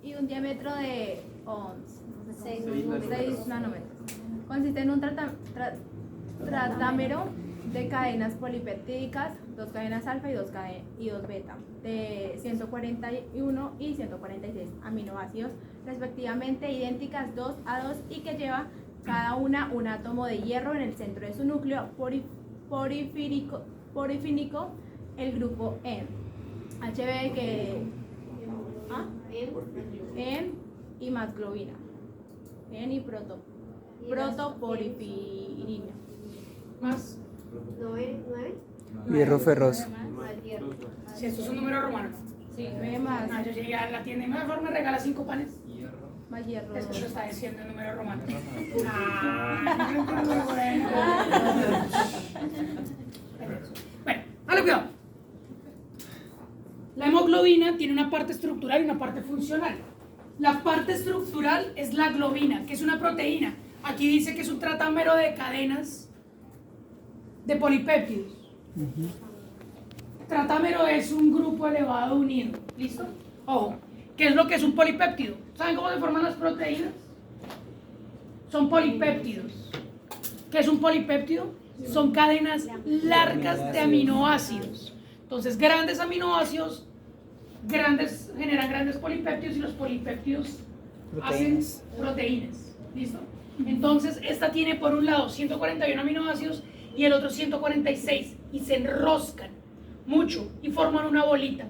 y un diámetro de 6 nanómetros. Consiste en un tratámero de cadenas polipeptídicas, 2 cadenas alfa y 2 beta, de 141 y 146 aminoácidos, respectivamente idénticas 2 a 2 y que lleva cada una un átomo de hierro en el centro de su núcleo porifínico, el grupo N. HB que N y más globina. N y protoporfirina. Más. 9. Hierro ferroso. Si esto es un número romano. Sí, 9 más, Yo llegué a la tienda y mejor me regala 5 panes. más hierro. Esto lo está diciendo el número romano. Bueno, dale cuidado. La hemoglobina tiene una parte estructural y una parte funcional. La parte estructural es la globina, que es una proteína. Aquí dice que es un tratámero de cadenas de polipéptidos. Tratámero es un grupo elevado unido. ¿Listo? Ojo, ¿qué es lo que es un polipéptido? ¿Saben cómo se forman las proteínas? Son polipéptidos. ¿Qué es un polipéptido? Son cadenas largas de aminoácidos. Entonces, grandes aminoácidos generan grandes polipéptidos y los polipéptidos hacen proteínas. ¿Listo? Entonces, esta tiene por un lado 141 aminoácidos y el otro 146 y se enroscan mucho y forman una bolita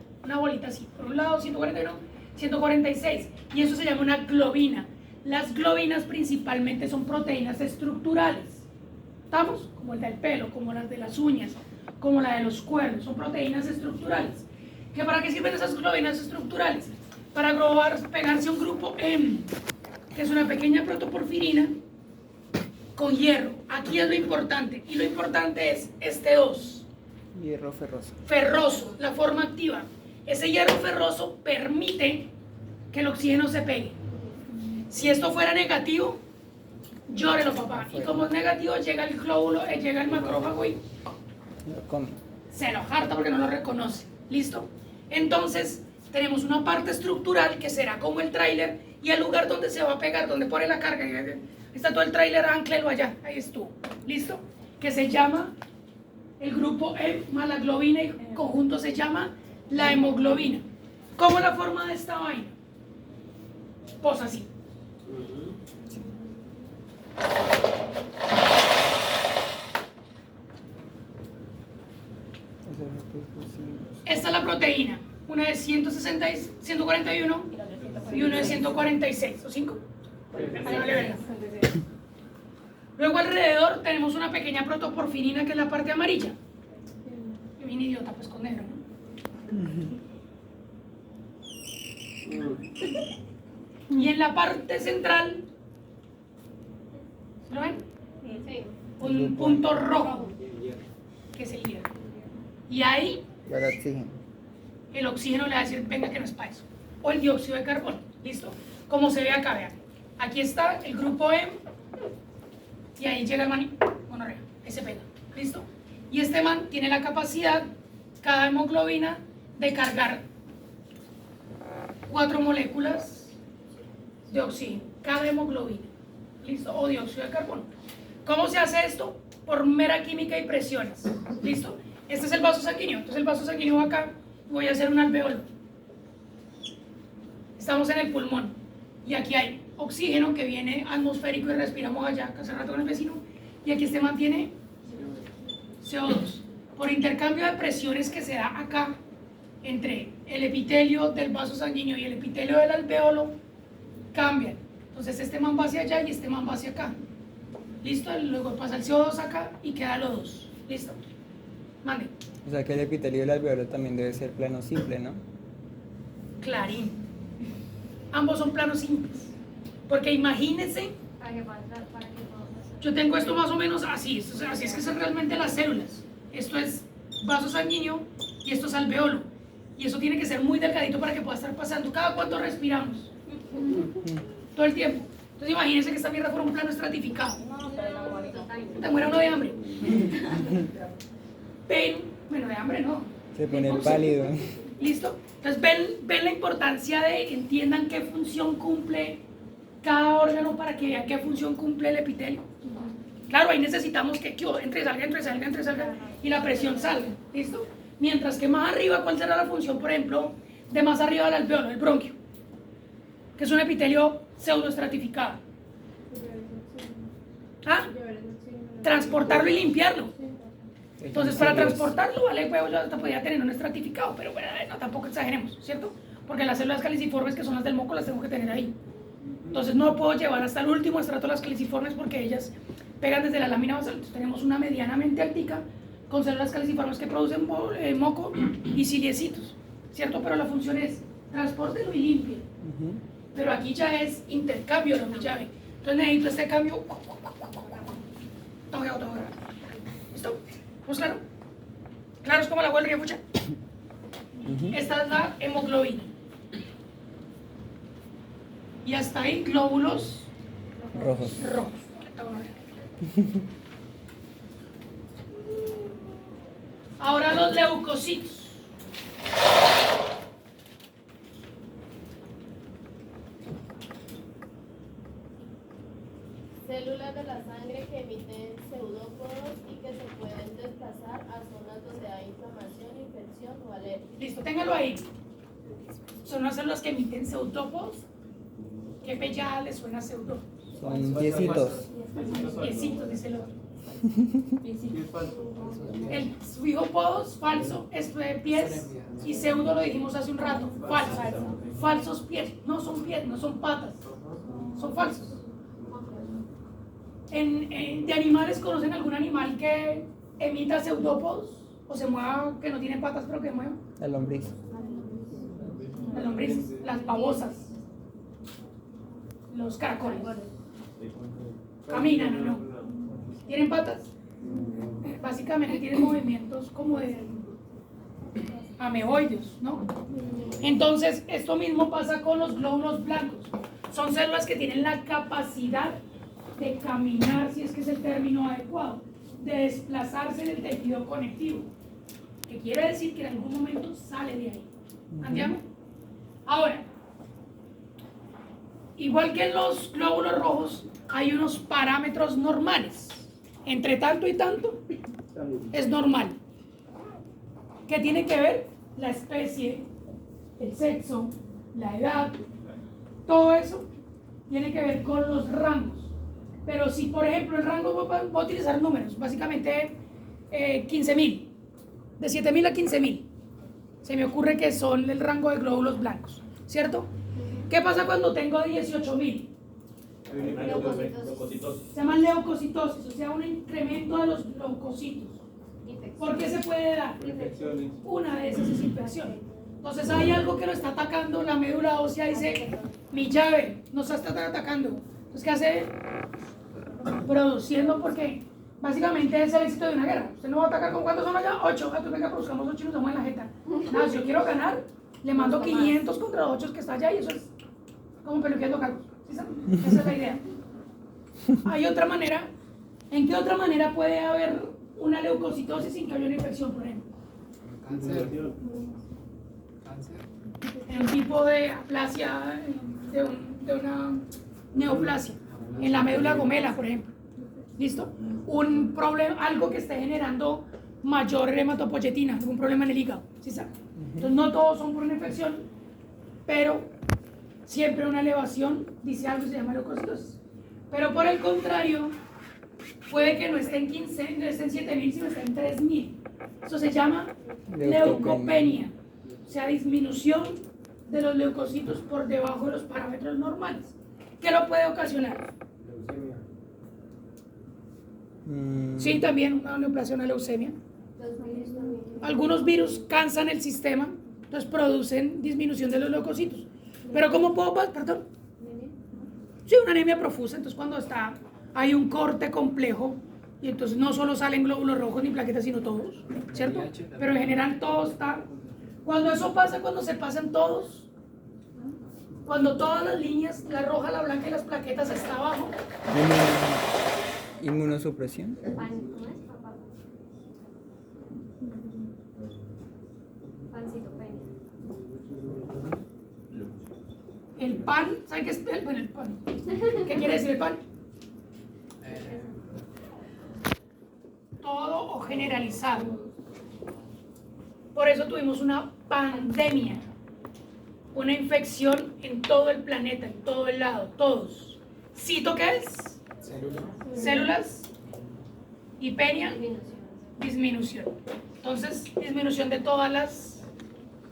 así. Por un lado 141, 146 y eso se llama una globina. Las globinas principalmente son proteínas estructurales. ¿Estamos? Como el del pelo, como las de las uñas, como la de los cuernos, son proteínas estructurales. ¿Que para qué sirven esas globinas estructurales? Para pegarse a un grupo M, que es una pequeña protoporfirina con hierro. Aquí es lo importante, y lo importante es este 2. Hierro ferroso. Ferroso, la forma activa. Ese hierro ferroso permite que el oxígeno se pegue. Si esto fuera negativo, llórelo, papá. Y como es negativo, llega el glóbulo, llega el macrófago y se lo jarta porque no lo reconoce. ¿Listo? Entonces, tenemos una parte estructural que será como el tráiler y el lugar donde se va a pegar, donde pone la carga. Está todo el tráiler, anclelo allá. Ahí estuvo. ¿Listo? Que se llama el grupo M más la globina y conjunto se llama la hemoglobina. ¿Cómo es la forma de esta vaina? Pues así. Esta es la proteína. Una de 141 y una de 146. ¿O 5? Luego alrededor tenemos una pequeña protoporfirina que es la parte amarilla. Qué bien idiota, pues con negro, ¿no? Y en la parte central, ¿lo ven? Sí. Un punto rojo, que es el hierro. Y ahí Para oxígeno. el oxígeno le va a decir, venga que no es para eso. O el dióxido de carbono, ¿listo? Como se ve acá, vean. Aquí está el grupo M y ahí llega el man, gonorrea, ahí se pega, ¿listo? Y este man tiene la capacidad, cada hemoglobina, de cargar 4 moléculas de oxígeno, cada hemoglobina, ¿listo? O dióxido de carbono. ¿Cómo se hace esto? Por mera química y presiones, ¿listo? Este es el vaso sanguíneo, entonces el vaso sanguíneo va acá, voy a hacer un alveolo. Estamos en el pulmón y aquí hay oxígeno que viene atmosférico y respiramos allá, que hace rato con el vecino, y aquí este mantiene CO2. Por intercambio de presiones que se da acá entre el epitelio del vaso sanguíneo y el epitelio del alveolo, cambian. Entonces este man va hacia allá y este man va hacia acá. ¿Listo? Luego pasa el CO2 acá y queda el O2. ¿Listo? Mande. O sea que el epitelio del alveolo también debe ser plano simple, ¿no? Clarín. Ambos son planos simples. Porque imagínense, yo tengo esto más o menos así. Así es que son realmente las células. Esto es vaso sanguíneo y esto es alveolo. Y eso tiene que ser muy delgadito para que pueda estar pasando. ¿Cada cuánto respiramos? Todo el tiempo. Entonces imagínense que esta mierda fuera un plano estratificado. Te muera uno de hambre. Pero, bueno, de hambre no. Se pone Entonces, pálido. ¿listo? Entonces, ven la importancia de entiendan qué función cumple cada órgano para que vean qué función cumple el epitelio. Claro, ahí necesitamos que entre, salga y la presión salga, ¿listo? Mientras que más arriba, ¿cuál será la función, por ejemplo, de más arriba del alveolo, el bronquio? Que es un epitelio pseudoestratificado. ¿Ah? Transportarlo y limpiarlo. Entonces, para transportarlo, vale, pues yo hasta podría tener un estratificado, pero bueno, no, tampoco exageremos, ¿cierto? Porque las células caliciformes, que son las del moco, las tengo que tener ahí. Entonces, no puedo llevar hasta el último estrato las caliciformes porque ellas pegan desde la lámina basal. Entonces, tenemos una medianamente altica con células caliciformes que producen moco y ciliecitos, ¿cierto? Pero la función es transporte y limpie. Pero aquí ya es intercambio de mi llave. Entonces, necesito este cambio. Todo. ¿Listo? ¿Pues claro? ¿Claro es como la huelga mucha? Esta es la hemoglobina. Y hasta ahí glóbulos Rojos. Ahora los leucocitos. Células de la sangre que emiten pseudópodos y que se pueden desplazar a zonas donde hay inflamación, infección o alergia. Listo, téngalo ahí. Son las células que emiten pseudópodos. ¿Qué pellada le suena a pseudópodos? Son piecitos. Piecitos, dice el otro. El suijopodos, falso, es pies, y pseudo lo dijimos hace un rato, falso. Falsos pies, no son pies, no son patas, son falsos. De animales, ¿conocen algún animal que emita pseudópodos? O se mueva, que no tiene patas pero que mueva. La lombriz. Las lombrices, las babosas, los caracoles. Caminan o no. ¿Tienen patas? Básicamente tienen movimientos como de ameboides, ¿no? Entonces, esto mismo pasa con los glóbulos blancos. Son células que tienen la capacidad de caminar, si es que es el término adecuado, de desplazarse en el tejido conectivo, que quiere decir que en algún momento sale de ahí. ¿Entienden? Ahora, igual que en los glóbulos rojos, hay unos parámetros normales. Entre tanto y tanto, es normal. ¿Qué tiene que ver? La especie, el sexo, la edad, todo eso tiene que ver con los rangos. Pero si, por ejemplo, el rango, voy a utilizar números, básicamente 15.000, de 7.000 a 15.000, se me ocurre que son el rango de glóbulos blancos, ¿cierto? ¿Qué pasa cuando tengo 18.000? Se llama leucocitosis, o sea, un incremento de los leucocitos. ¿Por qué se puede dar? Una de esas es infección. Entonces hay algo que lo está atacando, la médula ósea dice, mi llave nos está atacando. Entonces, ¿qué hace? Produciendo, porque básicamente es el éxito de una guerra. Usted no va a atacar con cuántos son allá, 8. Entonces, venga, produzcamos 8 y nos damos en la jeta. Nada, si yo quiero ganar, le mando 500 contra los 8 que está allá y eso es como peluqueando calvos. ¿Sí saben? Esa es la idea. Hay otra manera. ¿En qué otra manera puede haber una leucocitosis sin que haya una infección, por ejemplo? Cáncer. En un tipo de aplasia, de una neoplasia, en la médula gomela, por ejemplo. ¿Listo? Un problema, algo que esté generando mayor hematopoyetina, algún problema en el hígado. ¿Sí saben? Entonces, no todos son por una infección, pero siempre una elevación dice algo y se llama leucocitosis. Pero por el contrario, puede que no esté en 15, no esté en 7.000, sino esté en 3.000. Eso se llama leucopenia, o sea, disminución de los leucocitos por debajo de los parámetros normales. ¿Qué lo puede ocasionar? Sí, también una neoplasia, una leucemia. Algunos virus cansan el sistema, entonces producen disminución de los leucocitos. Pero ¿cómo puedo? Perdón. Sí, una anemia profusa. Entonces cuando hay un corte complejo y entonces no solo salen glóbulos rojos ni plaquetas, sino todos, ¿cierto? Pero en general todo está. Cuando eso pasa, cuando se pasan todos, cuando todas las líneas, la roja, la blanca y las plaquetas está abajo. Inmunosupresión. El pan, ¿saben qué es el pan? ¿Qué quiere decir el pan? Todo o generalizado. Por eso tuvimos una pandemia, una infección en todo el planeta, en todo el lado, todos. ¿Cito qué es? Células. Y penia, disminución. Entonces, disminución de todas las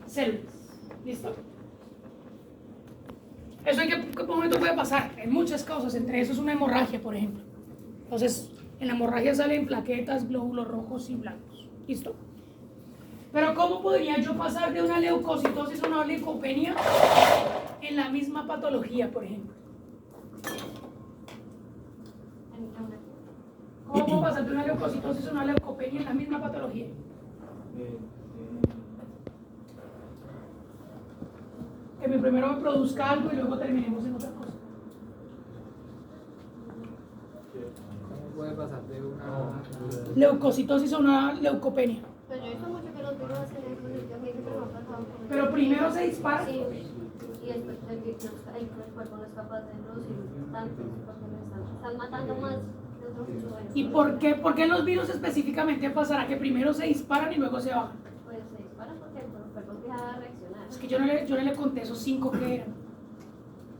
células. ¿Listo? ¿Eso en qué momento puede pasar? En muchas causas, entre eso es una hemorragia, por ejemplo. Entonces, en la hemorragia salen plaquetas, glóbulos rojos y blancos. ¿Listo? Pero ¿cómo podría yo pasar de una leucocitosis a una leucopenia en la misma patología, por ejemplo? ¿Cómo puedo pasar de una leucocitosis a una leucopenia en la misma patología? Que primero me produzca algo y luego terminemos en otra cosa. ¿Cómo puede pasar de una Leucocitosis a una leucopenia. Pues yo he visto mucho que los virus hacen eso, y a mí siempre me ha pasado con eso. Pero primero se dispara. Sí, y después el cuerpo no es capaz de producir tantos porque me están matando más de otros virus. ¿Y por qué los virus específicamente pasará que primero se disparan y luego se bajan? Pues se disparan porque el cuerpo empieza a reaccionar. Es que yo no le conté esos 5 que eran.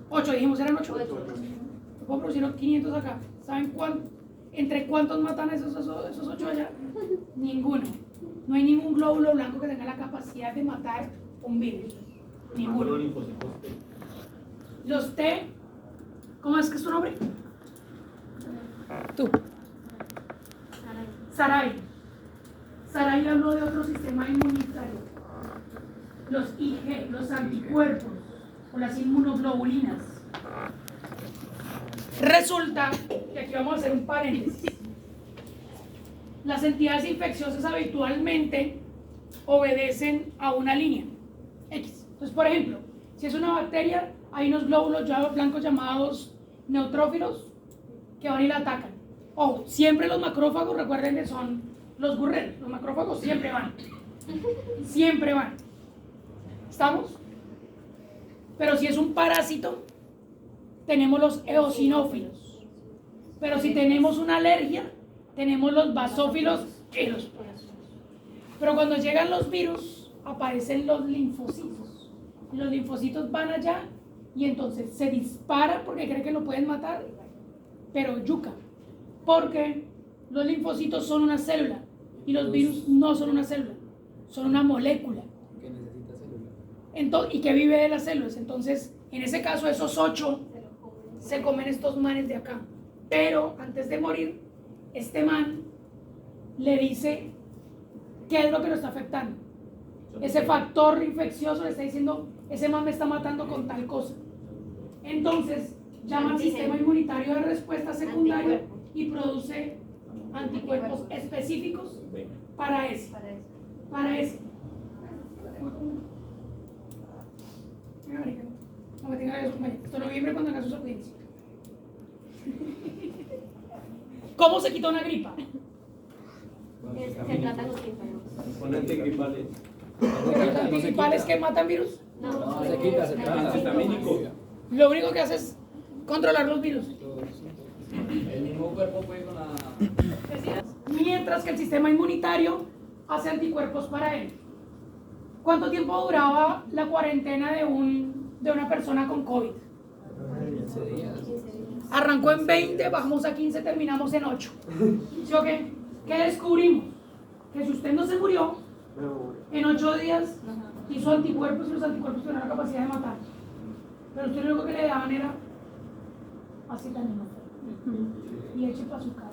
8, dijimos, eran 8. Puedo producir 500 acá. ¿Saben entre cuántos matan esos 8 allá? Ninguno. No hay ningún glóbulo blanco que tenga la capacidad de matar un virus. Ninguno. Los T, ¿cómo es que es tu nombre? Tú. Saray. Saray habló de otro sistema inmunitario. Los IG, los anticuerpos o las inmunoglobulinas. Resulta que aquí vamos a hacer un paréntesis. Las entidades infecciosas habitualmente obedecen a una línea X. Entonces, por ejemplo, si es una bacteria, hay unos glóbulos blancos llamados neutrófilos que van y la atacan. Ojo, siempre los macrófagos, recuerden que son los guerreros. Los macrófagos siempre van. Siempre van. ¿Estamos? Pero si es un parásito, tenemos los eosinófilos. Pero si tenemos una alergia, tenemos los basófilos y los parásitos. Pero cuando llegan los virus, aparecen los linfocitos. Y los linfocitos van allá y entonces se disparan porque creen que lo pueden matar, pero yuca. Porque los linfocitos son una célula y los virus no son una célula, son una molécula. que necesita célula? Y que vive de las células. Entonces, en ese caso, esos 8 se comen estos manes de acá. Pero antes de morir, este man le dice qué es lo que lo está afectando. Ese factor infeccioso le está diciendo, ese man me está matando con tal cosa. Entonces, llama al sistema inmunitario de respuesta secundaria y produce anticuerpos específicos para ese. Para ese. Mira, marica, no me tenga eso, esto no vibre cuando haga sus audiencias. ¿Cómo se quita una gripa? Se trata con síntomas. Con antigripales. ¿Los antigripales que matan virus? No, se quita, se trata. Antihistamínico. Lo único que hace es controlar los virus. El mismo cuerpo puede con la... Mientras que el sistema inmunitario hace anticuerpos para él. ¿Cuánto tiempo duraba la cuarentena de una persona con COVID? 15 días. Arrancó en 20, bajamos a 15, terminamos en 8. ¿Sí o qué? ¿Qué descubrimos? Que si usted no se murió, en 8 días hizo anticuerpos y los anticuerpos tienen la capacidad de matar. Pero usted lo único que le daban era acetaminofén y eche para su casa.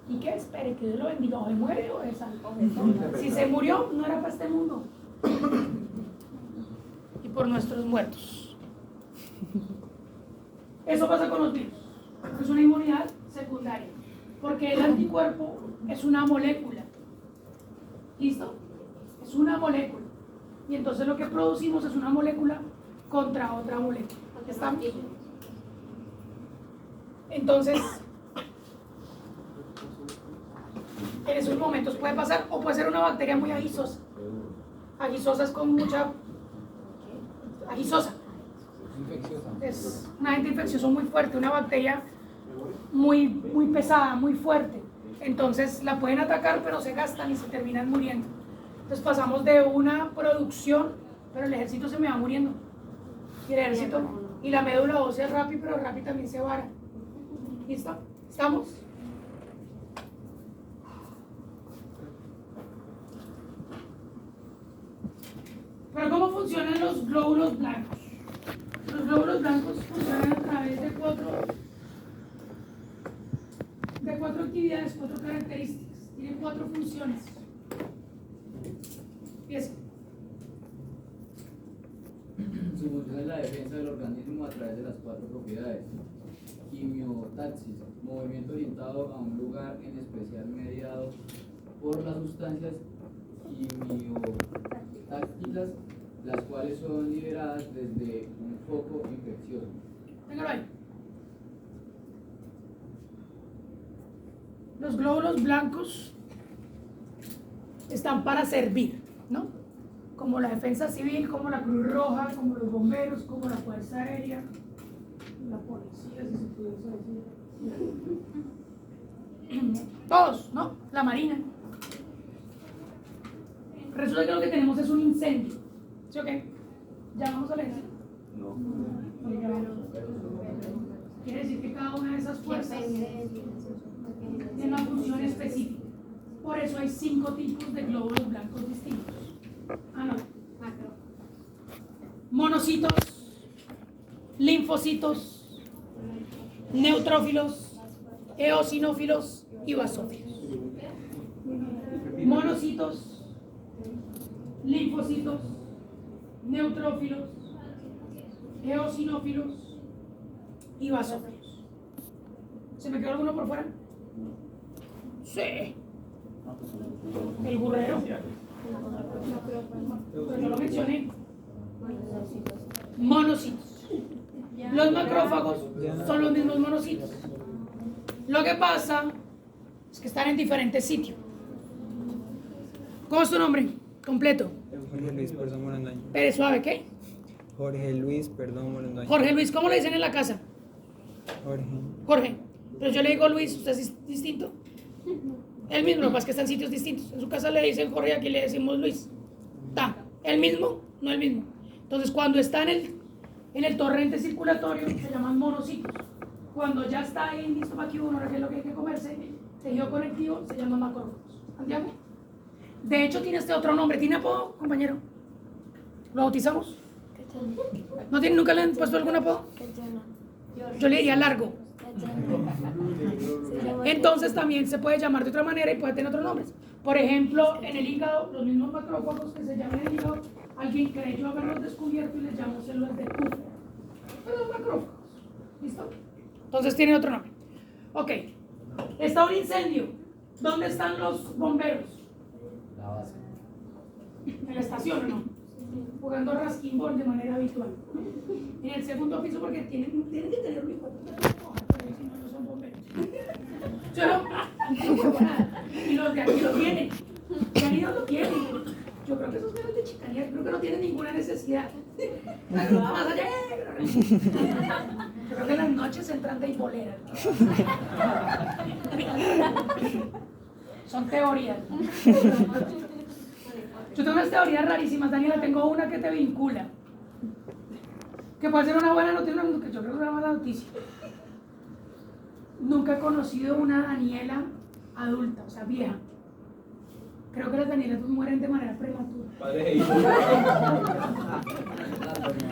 ¿Y qué espere? ¿Que Dios lo bendiga? ¿O se muere o es salvo? Si se murió, no era para este mundo. Y por nuestros muertos. Eso pasa con los virus. Es una inmunidad secundaria. Porque el anticuerpo es una molécula. ¿Listo? Es una molécula. Y entonces lo que producimos es una molécula contra otra molécula. ¿Estamos? Entonces, en esos momentos puede pasar, o puede ser una bacteria muy agisosa. Agisosa es con mucha... Agisosa. Infecciosa. Es un agente infeccioso muy fuerte, una bacteria muy pesada, muy fuerte. Entonces la pueden atacar, pero se gastan y se terminan muriendo. Entonces pasamos de una producción, pero el ejército se me va muriendo. Y el ejército, y la médula ósea es rápido, pero rápido también se vara. ¿Listo? ¿Estamos? Pero ¿cómo funcionan los glóbulos blancos? Los glóbulos blancos funcionan a través de cuatro actividades, 4 características. Tienen 4 funciones. Empieza. Su función es la defensa del organismo a través de las 4 propiedades. Quimiotaxis, movimiento orientado a un lugar en especial mediado por las sustancias quimiotácticas, las cuales son liberadas desde un foco infeccioso. Téngalo ahí. Los glóbulos blancos están para servir, ¿no? Como la defensa civil, como la Cruz Roja, como los bomberos, como la Fuerza Aérea, la policía, si se pudiese decir. Todos, ¿no? La Marina. Resulta que lo que tenemos es un incendio. ¿Sí o qué? ¿Llamamos al ejército? No. Quiere decir que cada una de esas fuerzas tiene una función específica. Por eso hay 5 tipos de glóbulos blancos distintos. No. Monocitos, linfocitos, neutrófilos, eosinófilos y basófilos. Monocitos, linfocitos, neutrófilos, eosinófilos y basófilos. ¿Se me quedó alguno por fuera? Sí. El burrero. Pero yo lo mencioné. Monocitos. Los macrófagos son los mismos monocitos. Lo que pasa es que están en diferentes sitios. ¿Cómo es tu nombre completo? Jorge Luis Perdón Morandaño. Pérez Suave, ¿qué? Jorge Luis Perdón Morandaño. Jorge Luis, ¿cómo le dicen en la casa? Jorge. Jorge. Pero yo le digo Luis, ¿usted es distinto? El mismo, lo que pasa es que están en sitios distintos. En su casa le dicen Jorge, aquí le decimos Luis. ¿Está el mismo? No el mismo. Entonces, cuando está en el torrente circulatorio, se llaman monocitos. Cuando ya está ahí listo para que uno, que es lo que hay que comerse, tejido conectivo, se llama macrófagos. ¿Santiago? De hecho, tiene este otro nombre. ¿Tiene apodo, compañero? ¿Lo bautizamos? ¿No tiene, nunca le han puesto algún apodo? Yo le diría largo. Entonces también se puede llamar de otra manera y puede tener otros nombres. Por ejemplo, en el hígado, los mismos macrófagos que se llaman en el hígado, alguien creyó haberlos descubierto y les llamó células de Kupffer. Pero los macrófagos. ¿Listo? Entonces tiene otro nombre. Ok. Está un incendio. ¿Dónde están los bomberos? La base. ¿En la estación o no? Jugando rasquimbol de manera habitual. En el segundo piso porque tienen que tener un hijo. Si no, no son bomberos. ¿Sí o no? Y los de aquí lo tienen. ¿Qué han ido lo tienen? Yo creo que esos medios de chicanía, creo que no tienen ninguna necesidad. Más allá. Creo que en las noches entran de hipoleras. Son teorías. Yo tengo unas teorías rarísimas, Daniela. Tengo una que te vincula. Que puede ser una buena noticia, que yo creo que es una mala noticia. Nunca he conocido una Daniela adulta, o sea, vieja. Creo que las Danielas mueren de manera prematura.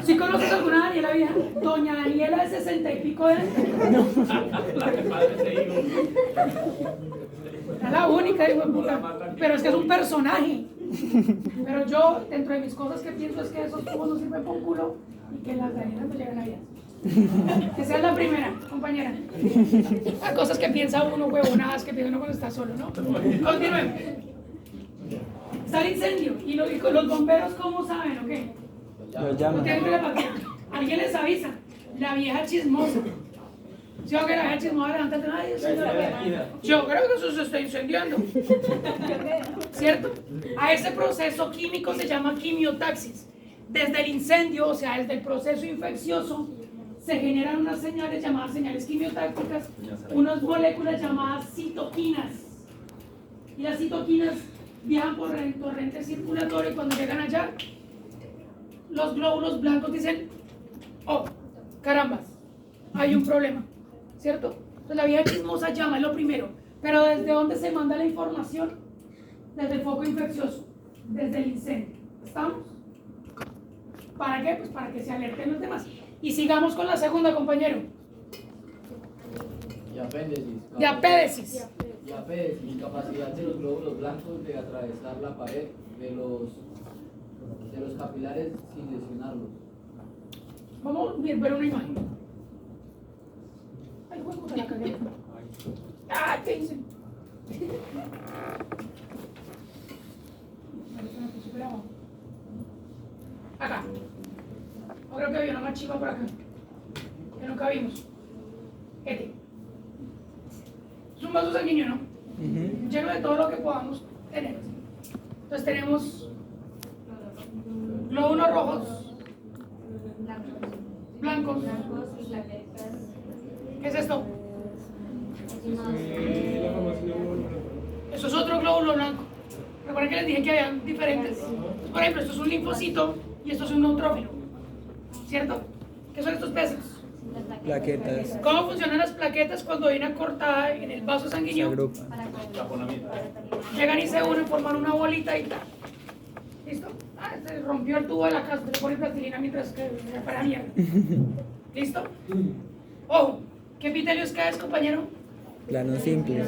¿Sí conoces alguna Daniela vieja? Doña Daniela de 60 y pico de años. Era la única, hijo de puta. Pero es que es un personaje. Pero yo, dentro de mis cosas que pienso es que esos tubos no sirven por un culo y que las Danielas no llegan a vida. Esa es la primera, compañera. Las cosas que piensa uno, huevonadas que piensa uno cuando está solo, ¿no? Continuemos. Está el incendio. ¿Y los bomberos cómo saben o qué? Lo llaman. Alguien les avisa. La vieja chismosa. Yo que la vieja chismosa levántate. Ay, yo creo que eso se está incendiando. ¿Cierto? A ese proceso químico se llama quimiotaxis. Desde el incendio, o sea, desde el proceso infeccioso, se generan unas señales llamadas señales quimiotácticas, unas moléculas llamadas citoquinas. Y las citoquinas viajan por el torrente circulatorio y cuando llegan allá, los glóbulos blancos dicen, oh, carambas, hay un problema, ¿cierto? Entonces la vía chismosa llama, es lo primero. Pero ¿desde dónde se manda la información? Desde el foco infeccioso, desde el incendio. ¿Estamos? ¿Para qué? Pues para que se alerten los demás. Y sigamos con la segunda, compañero. Diapédesis. Diapédesis. Diapédesis, capacidad de los glóbulos blancos de atravesar la pared de los capilares sin lesionarlos. Vamos a ver una imagen. Ay, juego, te la cagué. Ah, ¿qué hice? Acá. Yo creo que había una más chiva por acá. Que nunca vimos. Este. Es un vaso sanguíneo, ¿no? Lleno de todo lo que podamos tener. Entonces tenemos glóbulos rojos, blancos. ¿Qué es esto? Eso es otro glóbulo blanco. Recuerden que les dije que había diferentes. Por ejemplo, esto es un linfocito y esto es un neutrófilo. ¿Cierto? ¿Qué son estos peces? Plaquetas. ¿Cómo funcionan las plaquetas cuando hay una cortada en el vaso Se sanguíneo? agrupan. Llegan y se unen, forman una bolita y tal. ¿Listo? Ah, se rompió el tubo de la casa, se le pone plastilina mientras que se para mierda. ¿Listo? Ojo, ¿qué epitelio es que es, compañero? Plano simple.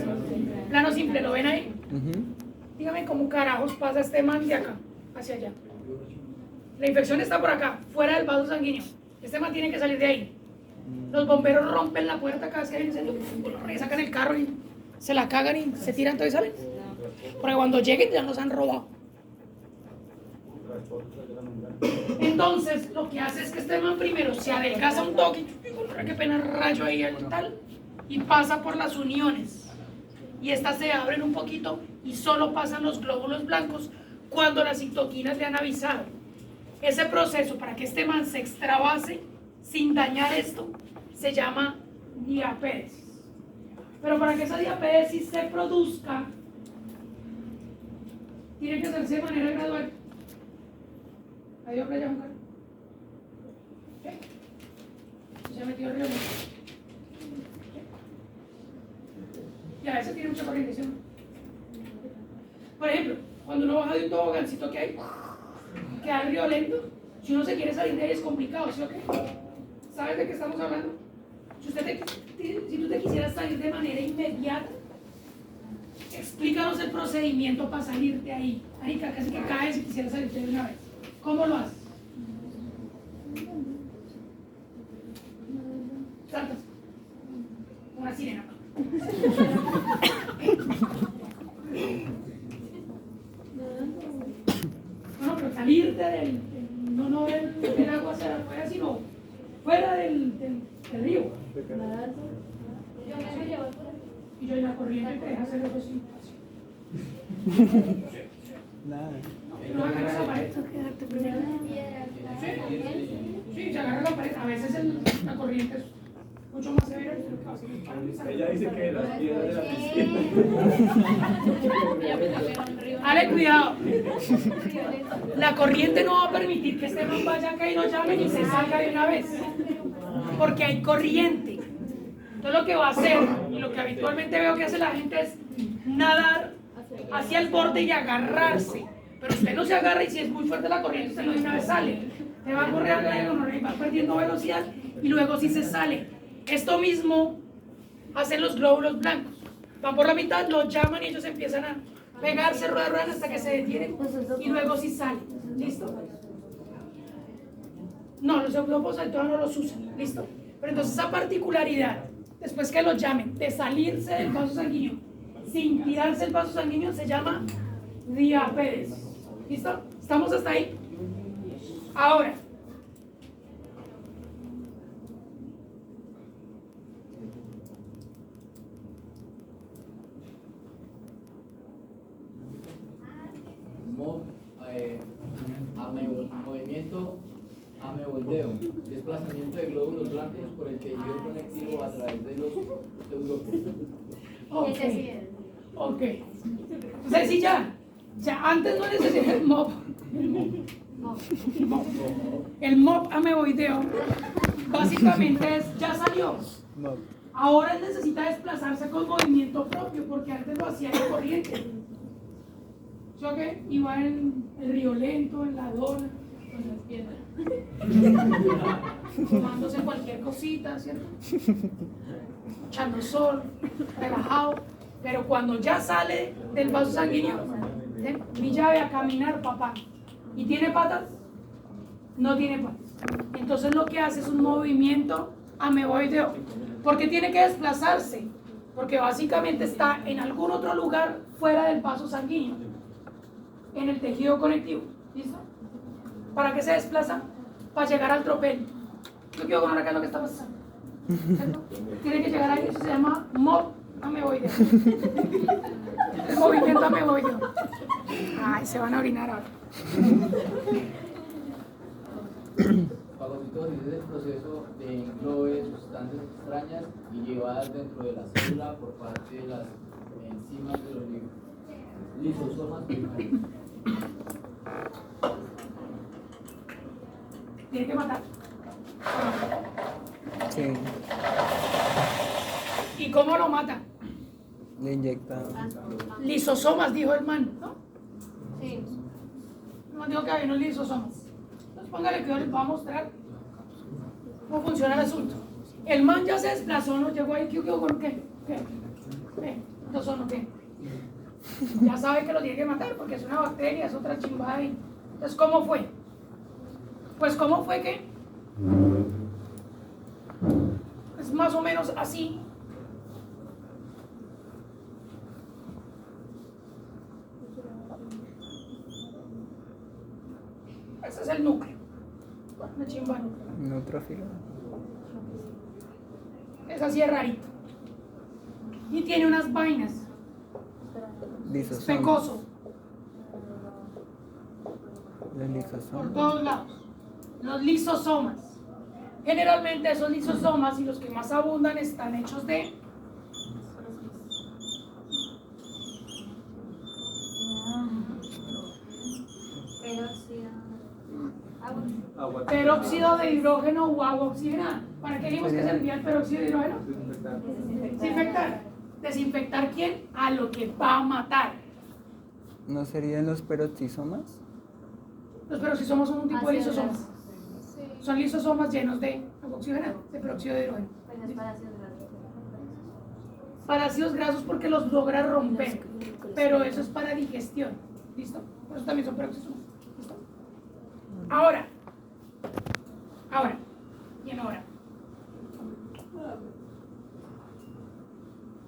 Plano simple, ¿lo ven ahí? Ujú. Dígame cómo carajos pasa este man de acá hacia allá. La infección está por acá, fuera del vaso sanguíneo. Este man tiene que salir de ahí. Los bomberos rompen la puerta cada vez que hay incendio, sacan el carro y se la cagan y se tiran todo y salen. Porque cuando lleguen ya nos han robado. Entonces, lo que hace es que este man primero se adelgaza un toque, qué pena rayo ahí el tal, y pasa por las uniones. Y estas se abren un poquito y solo pasan los glóbulos blancos cuando las citoquinas le han avisado. Ese proceso para que este man se extravase sin dañar esto se llama diapédesis. Pero para que esa diapédesis se produzca, tiene que hacerse de manera gradual. Adiós, playa, Juan Carlos. ¿Qué? Se ha metido arriba. Y a veces tiene mucha corriente, ¿sí? Por ejemplo, cuando uno baja de un tobogancito que hay, queda violento, si uno se quiere salir de ahí es complicado, ¿sí o qué? ¿Sabes de qué estamos hablando? Si tú te quisieras salir de manera inmediata, explícanos el procedimiento para salir de ahí. Marica, casi que caes si quisieras salirte de una vez. ¿Cómo lo haces? Saltas. Una sirena. No, pero salirte no del agua hacia afuera, sino fuera del río. Y yo en la corriente te deja hacer eso sin Nada. no agarras la pared. Sí, se agarra la pared. A veces la corriente es mucho más severa de lo que va a ser. Ella dice que las piedras de la piscina. Dale cuidado. La corriente no va a permitir que este man vaya acá y lo llamen y se salga de una vez. Porque hay corriente. Entonces lo que va a hacer, y lo que habitualmente veo que hace la gente es nadar hacia el borde y agarrarse. Pero usted no se agarra y si es muy fuerte la corriente, usted no de una vez sale. Te va a correr a la y va perdiendo velocidad y luego sí se sale. Esto mismo hacen los glóbulos blancos. Van por la mitad, los llaman y ellos empiezan a pegarse, ruedan hasta que se detienen y luego sí salen. ¿Listo? No, los glóbulos todavía no los usan. ¿Listo? Pero entonces esa particularidad, después que los llamen, de salirse del vaso sanguíneo sin tirarse el vaso sanguíneo, se llama diapédesis. ¿Listo? ¿Estamos hasta ahí? Ahora, Movimiento movimiento ameoideo, desplazamiento de glóbulos blancos por el tejido conectivo a través de los seudópodos. Ok, Ese sí es. ok. Entonces sí ya. O sea, antes no necesitaba el MOP. El MOP ameboideo básicamente es, ya salió. No. Ahora él necesita desplazarse con movimiento propio, porque antes lo hacía en corriente. ¿Sí o qué? Iba en el río lento, en la dona, con las piedras. Tomándose cualquier cosita, ¿cierto? Echando sol, relajado. Pero cuando ya sale del vaso sanguíneo, ¿sí? Mi llave a caminar, papá. ¿Y tiene patas? No tiene patas. Entonces lo que hace es un movimiento ameboideo. ¿Por qué tiene que desplazarse? Porque básicamente está en algún otro lugar fuera del vaso sanguíneo, en el tejido conectivo. ¿Listo? ¿Para qué se desplaza? Para llegar al tropel. Yo quiero conocer qué es lo que está pasando. ¿Cierto? Tiene que llegar ahí, eso se llama MOP ameboideo. El movimiento ameboideo. Ay, se van a orinar ahora. Fagocitosis es el proceso de englobe de sustancias extrañas y llevadas dentro de la célula por parte de las enzimas de los lisosomas primarios. Tiene que matar. Sí, ¿Y cómo lo mata? le inyecta. Lisosomas, dijo el man, ¿no? Sí. No digo que hay unos lisosomas. Entonces póngale que yo les voy a mostrar cómo funciona el asunto. El man ya se desplazó, no llegó ahí, ¿qué con qué? ¿Qué? ¿Lisosomo qué? Ya sabe que lo tiene que matar porque es una bacteria, es otra chimbada ahí. Entonces, ¿cómo fue? Pues, ¿cómo fue que? Es más o menos así. Ese es el núcleo. Una chimba núcleo. Neutrófilo. Es así de rarito. Y tiene unas vainas. Es Lisosomas. pecoso Los por lisosomas. todos lados. Los lisosomas. Generalmente esos lisosomas y los que más abundan están hechos de Peróxido. Agua. peróxido de hidrógeno o agua oxigenada. ¿Para qué dijimos que servía el peróxido de hidrógeno? Desinfectar. ¿Desinfectar quién? A lo que va a matar. ¿No serían los peroxisomas? Los peroxisomas son un tipo de Ácido lisosomas. graso. Son lisosomas llenos de agua oxigenada, de peróxido de hidrógeno. Pues es para ácidos grasos. Para ácidos grasos porque los logra romper, pero eso es para digestión. ¿Listo? Por eso también son peroxisomas. ¿Listo? Ahora. ¿Quién ahora?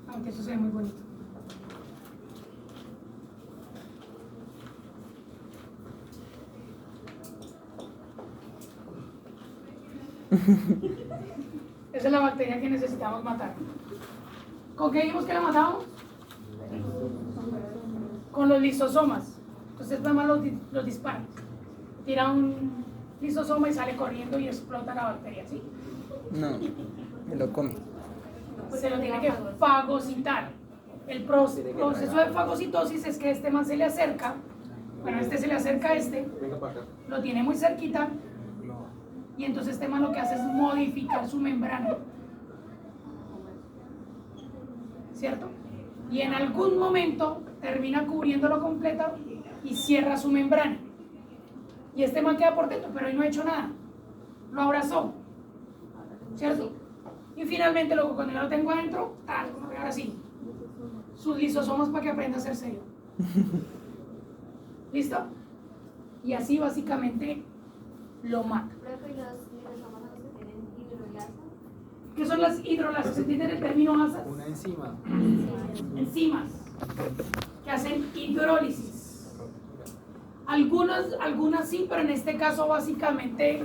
Aunque eso se ve muy bonito. Esa es la bacteria que necesitamos matar. ¿Con qué dijimos que la matamos? Con los lisosomas. Entonces nada más los disparan. Tira un lisosoma y sale corriendo y explota la bacteria, ¿sí? No, me lo come. Pues se lo tiene que fagocitar. El proceso de fagocitosis es que este man se le acerca, bueno, este se le acerca a este, lo tiene muy cerquita, y entonces este man lo que hace es modificar su membrana. ¿Cierto? Y en algún momento termina cubriéndolo completo y cierra su membrana. Y este man queda por dentro, pero ahí no ha hecho nada. Lo abrazó. ¿Cierto? Y finalmente luego cuando yo lo tengo adentro, ahora sí, sus lisosomas para que aprenda a ser serio. ¿Listo? Y así básicamente lo mata. Profe, ¿y los lisosomas son los que tienen hidrolasa? ¿Qué son las hidrolasas? ¿Se entiende el término asas? Una enzima. Enzimas que hacen hidrólisis. Algunas sí, pero en este caso básicamente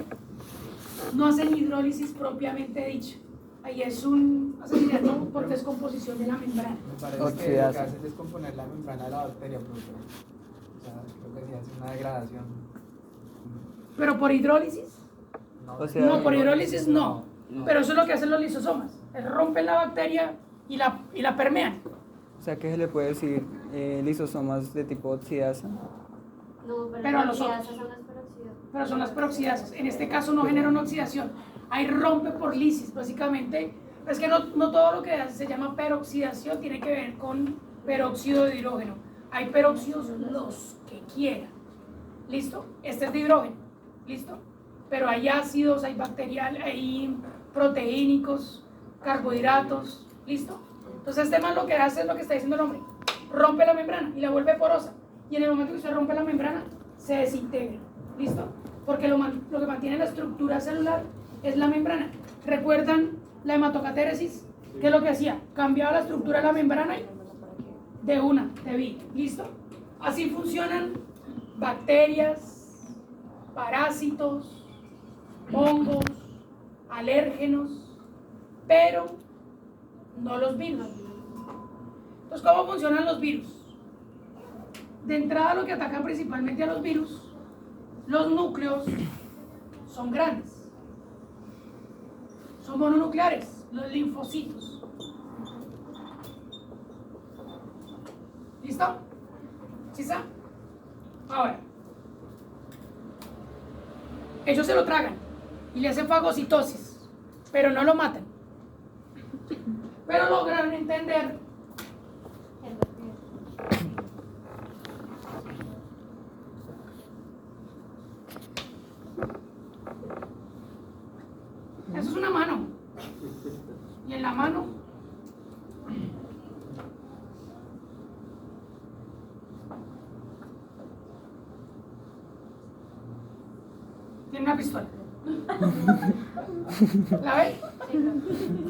no hacen hidrólisis propiamente dicha. Ahí es un asesinato por descomposición de la membrana. Me parece que lo que Oxidación. hace es descomponer la membrana de la bacteria, profe. O sea, creo que sí hace una degradación. Pero por hidrólisis, O sea, no, por hidrólisis no. Pero eso es lo que hacen los lisosomas. Rompen la bacteria y la permean. o sea que se le puede decir lisosomas de tipo oxidasa. No, Pero a las los otros. oxidasas son las peroxidas. Pero son las peroxidasas. En este caso no genera una oxidación. Ahí rompe por lisis. Básicamente, es que no todo lo que se llama peroxidación tiene que ver con peróxido de hidrógeno. Hay peróxidos los que quieran. ¿Listo? Este es de hidrógeno. ¿Listo? Pero hay ácidos, hay bacterial, hay proteínicos, carbohidratos. ¿Listo? Entonces este man lo que hace es lo que está diciendo el hombre. Rompe la membrana y la vuelve porosa. Y en el momento que se rompe la membrana, se desintegra. ¿Listo? Porque lo que mantiene la estructura celular es la membrana. ¿Recuerdan la hematocatéresis? ¿Qué es lo que hacía? Cambiaba la estructura de la membrana y de una, te vi. ¿Listo? Así funcionan bacterias, parásitos, hongos, alérgenos, pero no los virus. Entonces, ¿cómo funcionan los virus? De entrada, lo que atacan principalmente a los virus, los núcleos son grandes, son mononucleares, los linfocitos. ¿Listo? ¿Sí está? Ahora, ellos se lo tragan y le hacen fagocitosis, pero no lo matan. Pero logran entender eso es una mano. Y en la mano tiene una pistola. ¿La ves?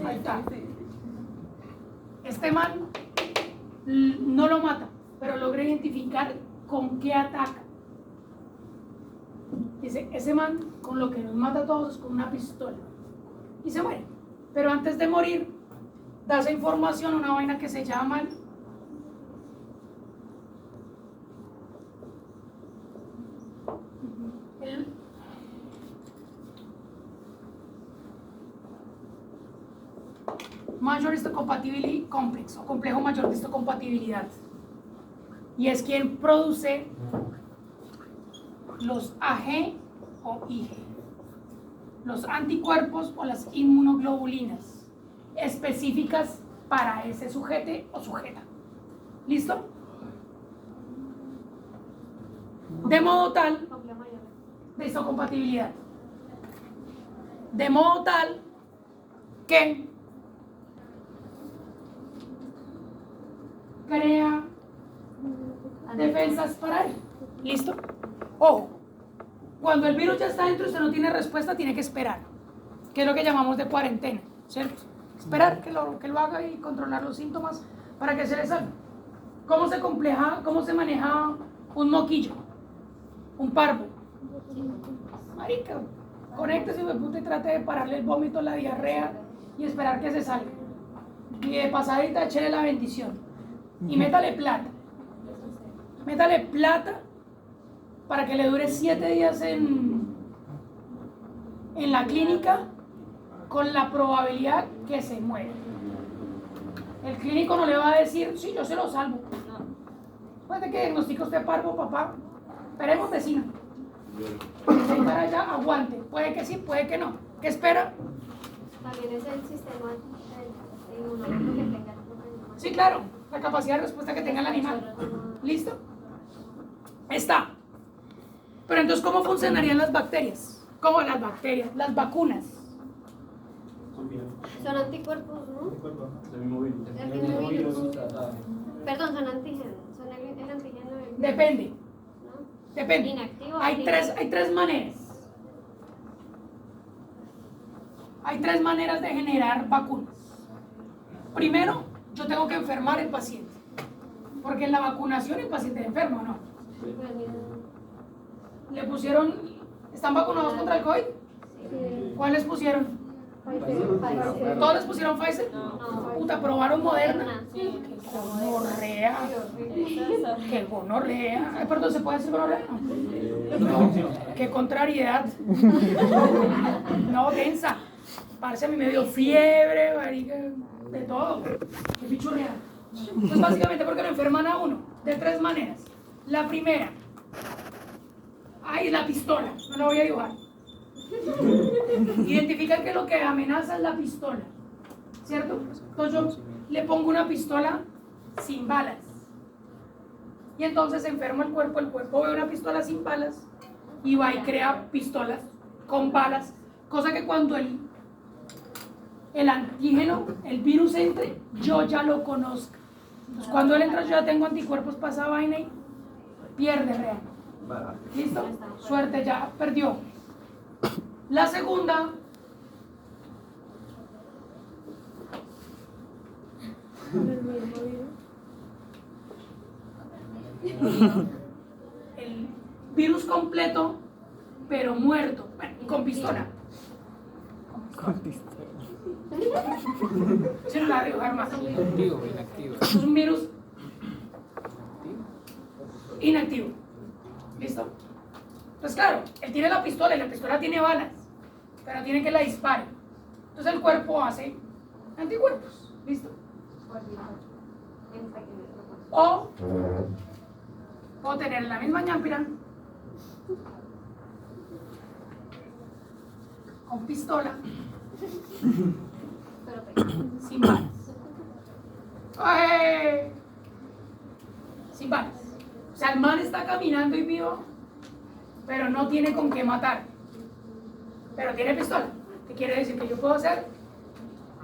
Ahí está. Este man no lo mata, pero logra identificar con qué ataca. Dice, ese man con lo que nos mata a todos es con una pistola. Y se muere. Pero antes de morir, da esa información a una vaina que se llama el Major Histocompatibility Complex o complejo mayor de histocompatibilidad. Y es quien produce los AG o IG, los anticuerpos o las inmunoglobulinas específicas para ese sujeto o sujeta. ¿Listo? De modo tal, de histocompatibilidad, de modo tal que crea defensas para él. ¿Listo? Ojo, cuando el virus ya está dentro y usted no tiene respuesta, tiene que esperar, que es lo que llamamos de cuarentena, ¿cierto? Esperar que lo haga y controlar los síntomas para que se le salga. ¿Cómo se maneja un moquillo? Un parvo. Marica, conéctese y trate de pararle el vómito, la diarrea y esperar que se salga. Y de pasadita échele la bendición. Y métale plata. Métale plata para que le dure 7 días en la clínica con la probabilidad que se muera. El clínico no le va a decir, sí, yo se lo salvo. Después de que diagnostique usted parvo, papá, esperemos vecina. Si para allá, aguante. Puede que sí, puede que no. ¿Qué espera? También es el sistema inmunológico que tenga el organismo. Sí, claro, la capacidad de respuesta que tenga el animal. ¿Listo? Está. Pero entonces, ¿cómo funcionarían las bacterias? ¿Cómo las bacterias? Las vacunas. Son anticuerpos, ¿no? Del mismo virus. El mismo virus. Perdón, son antígenos. Son el antígeno del virus, Depende. ¿no? Depende. Inactivo. Hay tres maneras. Hay 3 maneras de generar vacunas. Primero, yo tengo que enfermar al paciente. Porque en la vacunación el paciente es enfermo, ¿no? Le pusieron... ¿Están vacunados contra el COVID? Sí. ¿Cuál les pusieron? Pfizer. ¿Todos les pusieron Pfizer? No. Puta, probaron Moderna. Sí. Gonorrea. Qué gonorrea. Ay, perdón, ¿se puede decir gonorrea? No. Qué contrariedad. No, densa. Parece a mí me dio fiebre, marica, de todo. Qué pichurrea. Entonces, básicamente, porque lo enferman a uno de 3 maneras. La primera, ahí la pistola, no la voy a dibujar. Identifican que lo que amenaza es la pistola, ¿cierto? Entonces yo le pongo una pistola sin balas. Y entonces enfermo el cuerpo ve una pistola sin balas y va y crea pistolas con balas, cosa que cuando el antígeno, el virus entre, yo ya lo conozco. Entonces, cuando él entra, yo ya tengo anticuerpos para esa vaina y pierde real. ¿Listo? Suerte, ya perdió. La segunda, el virus completo, pero muerto, bueno, y con pistola. Sí, no la voy a dibujar más. Inactivo. Es un virus inactivo. ¿Listo? Entonces, claro, él tiene la pistola y la pistola tiene balas, pero tiene que la dispare. Entonces el cuerpo hace anticuerpos. ¿Listo? O puedo tener la misma ñampira con pistola sin balas. ¡Ay! Sin balas. O sea, el man está caminando y vivo, pero no tiene con qué matar. Pero tiene pistola. ¿Qué quiere decir? Que yo puedo hacer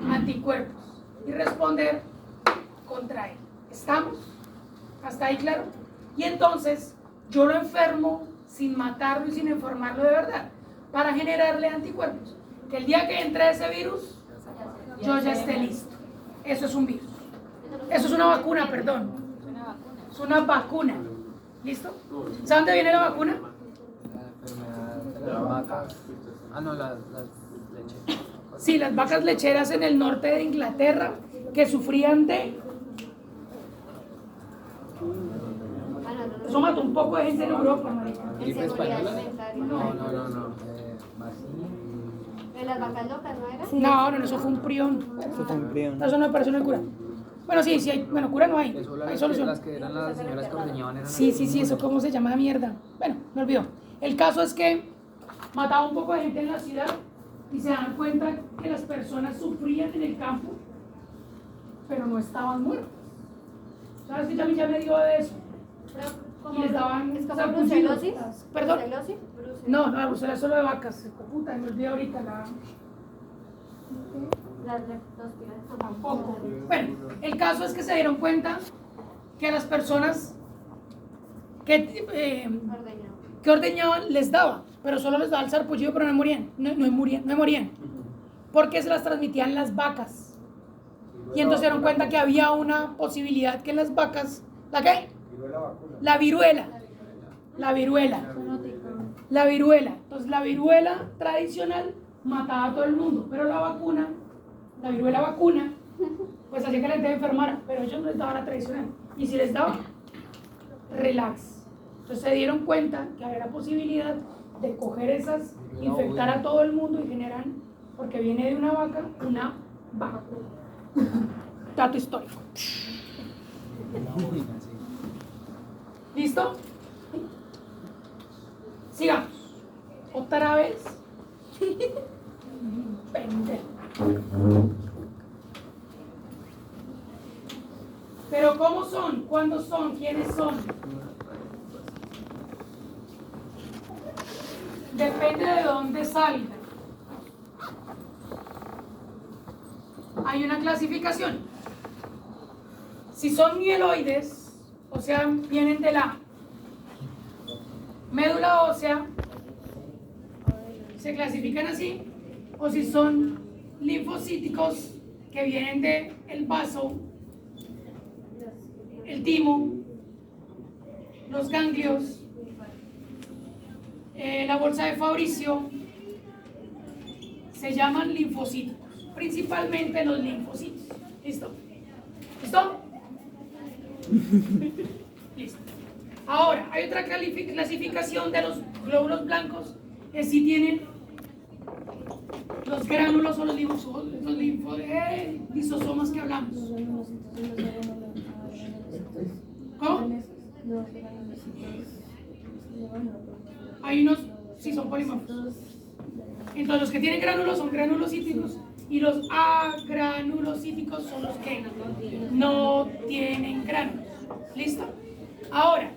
anticuerpos y responder contra él. ¿Estamos? ¿Hasta ahí claro? Y entonces yo lo enfermo sin matarlo y sin enfermarlo de verdad, para generarle anticuerpos. Que el día que entre ese virus, yo ya esté listo. Eso es un virus. Eso es una vacuna, perdón. Es una vacuna. ¿Listo? ¿Saben dónde viene la vacuna? La enfermedad de las vacas. No, las leches. Sí, las vacas lecheras en el norte de Inglaterra que sufrían de... Eso mató un poco de gente en Europa, marica. ¿Gripe española? No. ¿De las vacas locas no era? No, eso fue un prión. Eso fue un prión. Eso no me parece una cura. Bueno, sí hay, bueno, cura no hay. Eso Hay solución. las que eran las señoras que ordeñaban eran Sí, eso cómo se llama mierda. Bueno, me olvidó. El caso es que mataba un poco de gente en la ciudad y se dan cuenta que las personas sufrían en el campo, pero no estaban muertas. ¿Sabes que ya me dio de eso? Y les daban ¿Es como sarpullidos. brucelosis? ¿Perdón? ¿Brucelosis? No, la brucela es solo de vacas. Puta, me olvidé ahorita Las leptospiras tampoco. Bueno, el caso es que se dieron cuenta que las personas que ordeñaban les daba, pero solo les daba el sarpullido, pero no morían. No morían. Porque se las transmitían las vacas. Y entonces se dieron cuenta que había una posibilidad que las vacas... ¿La qué? La viruela. Entonces la viruela tradicional mataba a todo el mundo, pero la viruela vacuna, pues hacía que la gente enfermara, pero ellos no les daban la tradicional. Y si les daba, relax. Entonces se dieron cuenta que había la posibilidad de coger esas, infectar a todo el mundo y generan, porque viene de una vaca, una vacuna. Dato histórico. ¿Listo? Sigamos. Otra vez. Pendejo. Pero ¿cómo son? ¿Cuándo son? ¿Quiénes son? Depende de dónde salgan. Hay una clasificación. Si son mieloides, o sea, vienen de la médula ósea, se clasifican así, o si son linfocíticos que vienen del vaso, el timo, los ganglios, la bolsa de Fabricio, se llaman linfocitos, principalmente los linfocitos. ¿Listo? ¿Listo? Listo. Ahora, hay otra clasificación de los glóbulos blancos, que sí tienen los gránulos o los lisosomas que hablamos. ¿Cómo? Hay unos, sí, son polimorfos. Entonces, los que tienen gránulos son granulocíticos y los agranulocíticos son los que no tienen gránulos. ¿Listo? Ahora,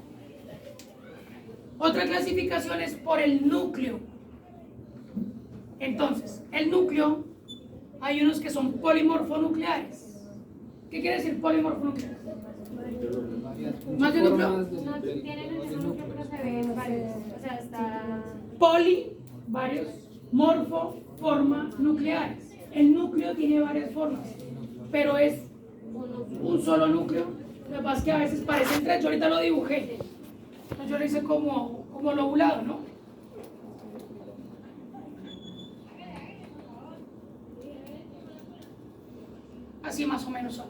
otra clasificación es por el núcleo. Entonces, el núcleo, hay unos que son polimorfonucleares. ¿Qué quiere decir polimorfonucleares? ¿Más de núcleo? No tienen el mismo núcleo, pero se ven varios. O sea, está. Poli, varios, morfo, forma, nucleares. El núcleo tiene varias formas, pero es un solo núcleo. Lo que pasa es que a veces parecen tres. Yo ahorita lo dibujé. Entonces yo lo hice como lobulado, ¿no? Así más o menos son.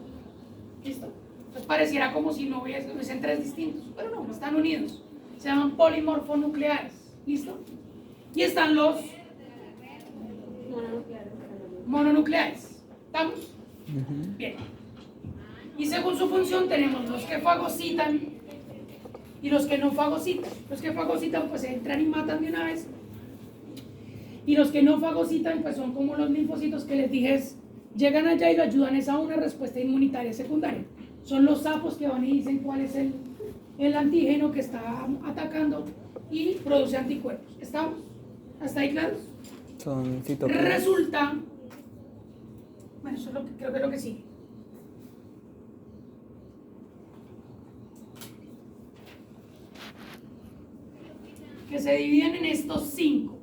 ¿Listo? Entonces pareciera como si no hubiesen tres distintos, pero no, están unidos. Se llaman polimorfonucleares. ¿Listo? Y están los mononucleares. ¿Estamos? Bien. Y según su función tenemos los que fagocitan y los que no fagocitan. Los que fagocitan pues entran y matan de una vez. Y los que no fagocitan pues son como los linfocitos que les dije, llegan allá y lo ayudan a una respuesta inmunitaria secundaria. Son los sapos que van y dicen cuál es el antígeno que está atacando y produce anticuerpos. ¿Estamos? ¿Hasta ahí claros? Son citoquinas. Resulta, bueno, eso es lo que creo que es lo que sigue. Que se dividen en estos 5.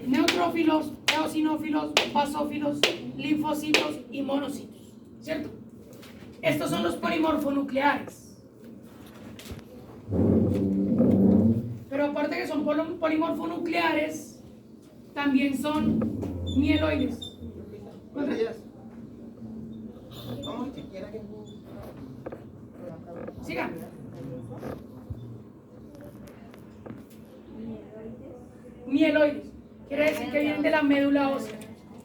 Neutrófilos, eosinófilos, basófilos, linfocitos y monocitos, ¿cierto? Estos son los polimorfonucleares. Pero aparte que son polimorfonucleares, también son mieloides. Buenos días. ¿Cómo que quiera que... Sigan. Mieloides. Quiere decir que vienen de la médula ósea,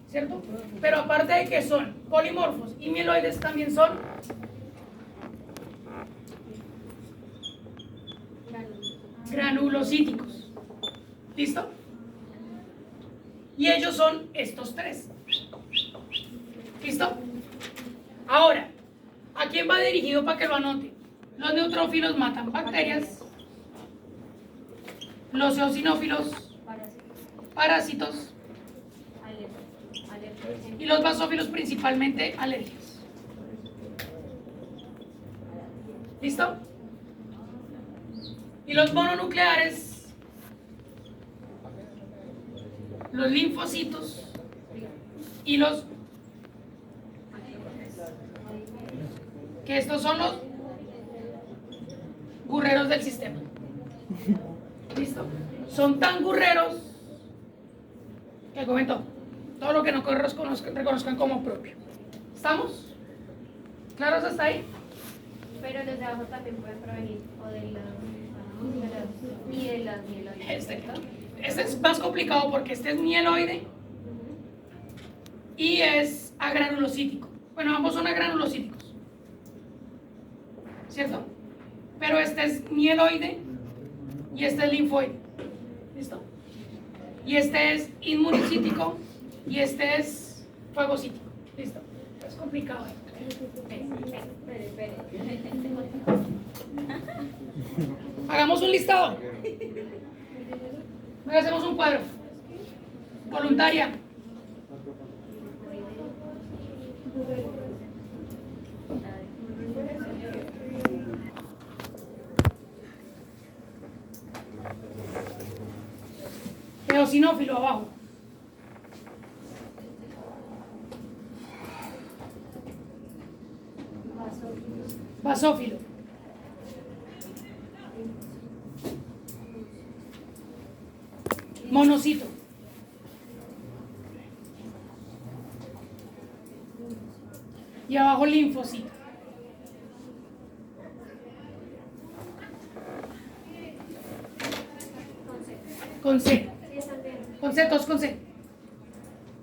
¿cierto? Pero aparte de que son polimorfos y mieloides, también son granulocíticos. ¿Listo? Y ellos son estos 3. ¿Listo? Ahora, ¿a quién va dirigido para que lo anote? Los neutrófilos matan bacterias, los eosinófilos parásitos y los basófilos principalmente alergias. ¿Listo? Y los mononucleares, los linfocitos y los, que estos son los gurreros del sistema. ¿Listo? Son tan gurreros que comentó todo lo que no reconozcan como propio. ¿Estamos? ¿Claros hasta ahí? Pero los de abajo también pueden provenir o de las mieloides. Este es más complicado porque este es mieloide y es agranulocítico. Bueno, ambos son agranulocíticos, ¿cierto? Pero este es mieloide y este es linfoide. ¿Listo? Y este es inmunocítico y este es fagocítico. ¿Listo? Es complicado. Espere. Hagamos un listado. Hacemos un cuadro. Voluntaria. Eosinófilo abajo. Basófilo. monocito. Y abajo linfocito. Con C. Sí, están bien. Con C, todos con C.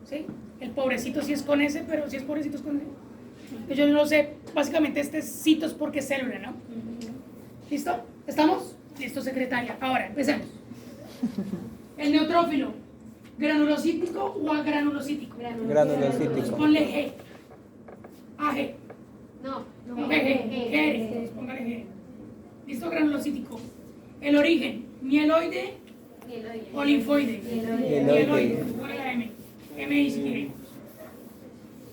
¿Sí? El pobrecito sí es con S, pero si es pobrecito es con C. Yo no lo sé. Básicamente este cito es porque es célula, ¿no? ¿Listo? ¿Estamos? Listo, secretaria. Ahora, empecemos. El neutrófilo, ¿granulocítico o agranulocítico? Granulocítico. Ponle G. AG. No. G. Póngale G. ¿Listo? Granulocítico. El origen, mieloide o linfoide. Mieloide. Póngale la M. M si quiere.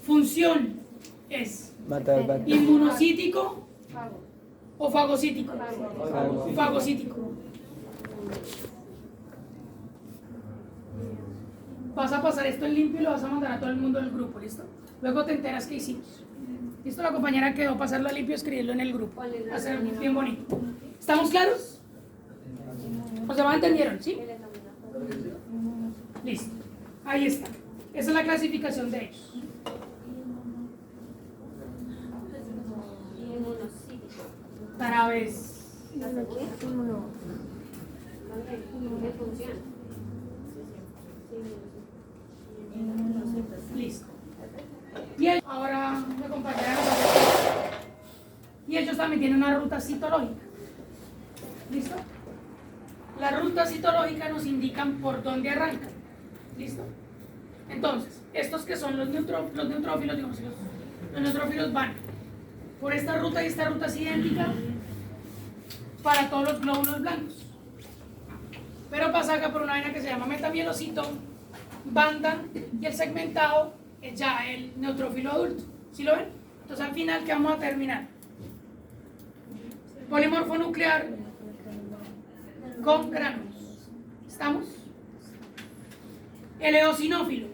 Función es Matar bacterias. inmunocítico o fagocítico. Fago. Fagocítico. Vas a pasar esto en limpio y lo vas a mandar a todo el mundo del grupo, ¿listo? Luego te enteras qué hicimos. ¿Listo? La compañera quedó pasarlo a limpio y escribirlo en el grupo. Hacer bien bonito. ¿Estamos claros? ¿Los demás entendieron? ¿Sí? Listo. Ahí está. Esa es la clasificación de ellos. Inmunocítico. Para vez. ¿La segunda? ¿Qué función? Listo. Y ahora mi compañera nos hace- y ellos también tienen una ruta citológica. ¿Listo? Las rutas citológicas nos indican por dónde arrancan. ¿Listo? Entonces, estos que son los neutrófilos, digamos, los neutrófilos van por esta ruta y esta ruta es idéntica para todos los glóbulos blancos. Pero pasa acá por una vaina que se llama metamielocito, banda, y el segmentado es ya el neutrófilo adulto. ¿Sí lo ven? Entonces al final, ¿qué vamos a terminar? Polimorfo nuclear con gránulos. ¿Estamos? El eosinófilo